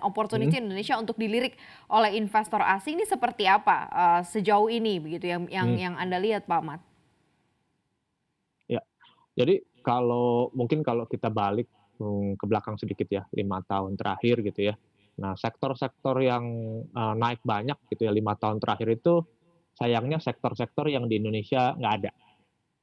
opportunity Mhm, Indonesia untuk dilirik oleh investor asing ini seperti apa, sejauh ini begitu mhm, yang Anda lihat, Pak Ahmad? ya. Jadi mungkin kalau kita balik, ke belakang sedikit ya, 5 tahun terakhir gitu ya. Nah, sektor-sektor yang, naik banyak gitu ya 5 tahun terakhir itu, sayangnya sektor-sektor yang di Indonesia nggak ada.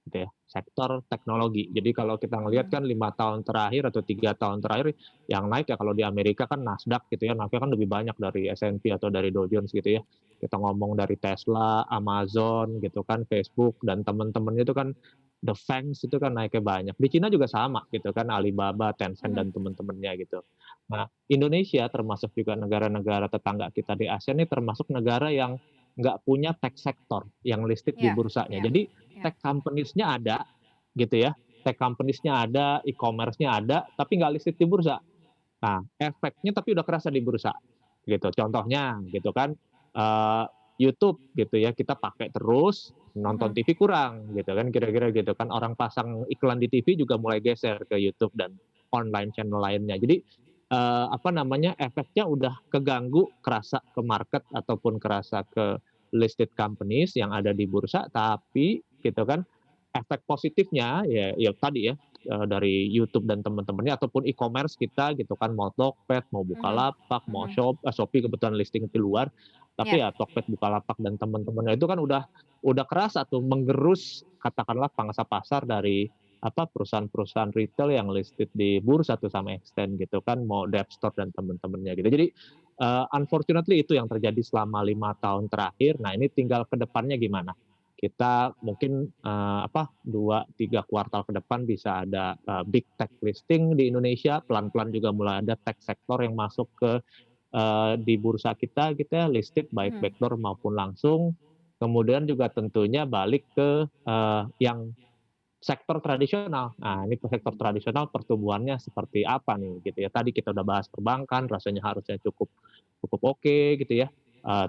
Gitu ya, sektor teknologi. Jadi kalau kita ngelihat Mhm, kan 5 tahun terakhir atau 3 tahun terakhir yang naik ya kalau di Amerika kan Nasdaq gitu ya, naiknya kan lebih banyak dari S&P atau dari Dow Jones gitu ya. Kita ngomong dari Tesla, Amazon gitu kan, Facebook dan teman-temannya itu kan The Fangs itu kan naiknya banyak. Di Cina juga sama gitu kan, Alibaba, Tencent mhm, dan teman-temannya gitu. Nah, Indonesia termasuk juga negara-negara tetangga kita di Asia ini termasuk negara yang nggak punya tech sector yang listed di iya bursanya. iya Jadi iya, tech companies-nya ada, gitu ya, tech companies-nya ada, e-commerce-nya ada, tapi nggak listed di bursa. Nah, efeknya tapi udah kerasa di bursa, gitu. Contohnya gitu kan, eee, YouTube gitu ya, kita pakai terus, nonton mhm, TV kurang gitu kan, kira-kira gitu kan. Orang pasang iklan di TV juga mulai geser ke YouTube dan online channel lainnya. Jadi, apa namanya, efeknya udah keganggu, kerasa ke market ataupun kerasa ke listed companies yang ada di bursa, tapi gitu kan, efek positifnya ya tadi ya, dari YouTube dan teman-temannya ataupun e-commerce kita gitu kan, mau Tokped, mau mhm, Bukalapak, mau mhm, Shopee kebetulan listing di luar, iya, tapi ya Tokped, Bukalapak dan teman-temannya itu kan udah kerasa tuh menggerus katakanlah pangsa pasar dari apa, perusahaan-perusahaan retail yang listed di bursa tuh sama extend gitu kan, mau Depstore dan teman-temannya gitu. Jadi, unfortunately itu yang terjadi selama 5 tahun terakhir. Nah ini tinggal ke depannya gimana. Kita mungkin, 2, 3 kuartal ke depan bisa ada, big tech listing di Indonesia, pelan-pelan juga mulai ada tech sektor yang masuk ke, di bursa kita gitu ya, listed baik mhm, backdoor maupun langsung. Kemudian juga tentunya balik ke, yang sektor tradisional. Nah, ini sektor tradisional pertumbuhannya seperti apa nih gitu ya. Tadi kita udah bahas perbankan, rasanya harusnya cukup cukup oke gitu ya.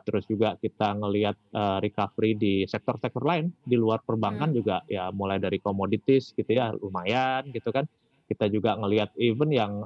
Terus juga kita ngelihat, recovery di sektor-sektor lain di luar perbankan mhm, juga ya mulai dari commodities gitu ya lumayan gitu kan. Kita juga ngelihat even yang,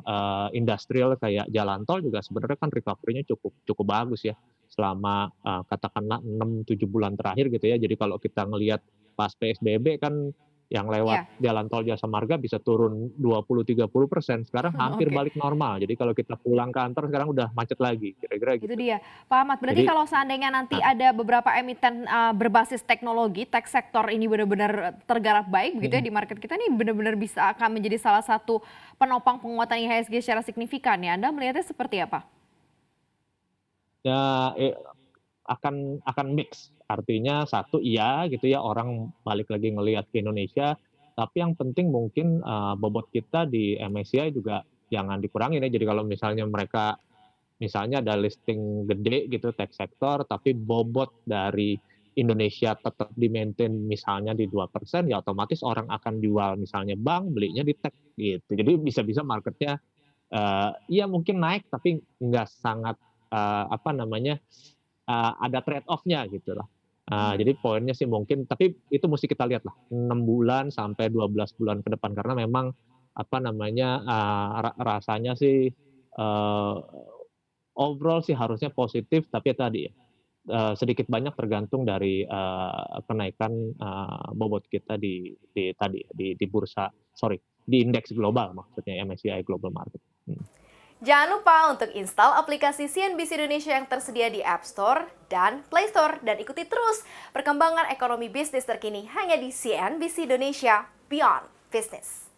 industrial kayak jalan tol juga sebenarnya kan recovery-nya cukup cukup bagus ya selama, katakanlah 6 7 bulan terakhir gitu ya. Jadi kalau kita ngelihat pas PSBB kan yang lewat iya, jalan tol Jasa Marga bisa turun 20-30%, sekarang hampir oke. balik normal. Jadi kalau kita pulang kantor sekarang udah macet lagi, kira-kira Itu gitu. dia. Pak Ahmad, berarti Jadi kalau seandainya nanti heeh, ada beberapa emiten, berbasis teknologi, tech sektor ini benar-benar tergarap baik begitu ya mhm. di market kita nih benar-benar bisa akan menjadi salah satu penopang penguatan IHSG secara signifikan ya, Anda melihatnya seperti apa? Ya, akan mix, artinya satu iya gitu ya orang balik lagi ngelihat ke Indonesia, tapi yang penting mungkin, bobot kita di MSCI juga jangan dikurangin ya. Jadi kalau misalnya mereka misalnya ada listing gede gitu tech sektor, tapi bobot dari Indonesia tetap di-maintain misalnya di 2% ya otomatis orang akan jual misalnya bank, belinya di tech gitu. Jadi bisa-bisa marketnya, iya mungkin naik tapi nggak sangat, apa namanya, ada trade off-nya gitu lah. Mhm. Jadi poinnya sih mungkin tapi itu musti kita lihat lah 6 bulan sampai 12 bulan ke depan karena memang, apa namanya, rasanya sih, eee overall sih harusnya positif, tapi ya tadi ya, sedikit banyak tergantung dari, kenaikan, bobot kita di tadi, di bursa sorry, di indeks global maksudnya MSCI Global Market. Mhm. Jangan lupa untuk install aplikasi CNBC Indonesia yang tersedia di App Store dan Play Store dan ikuti terus perkembangan ekonomi bisnis terkini hanya di CNBC Indonesia Beyond Business.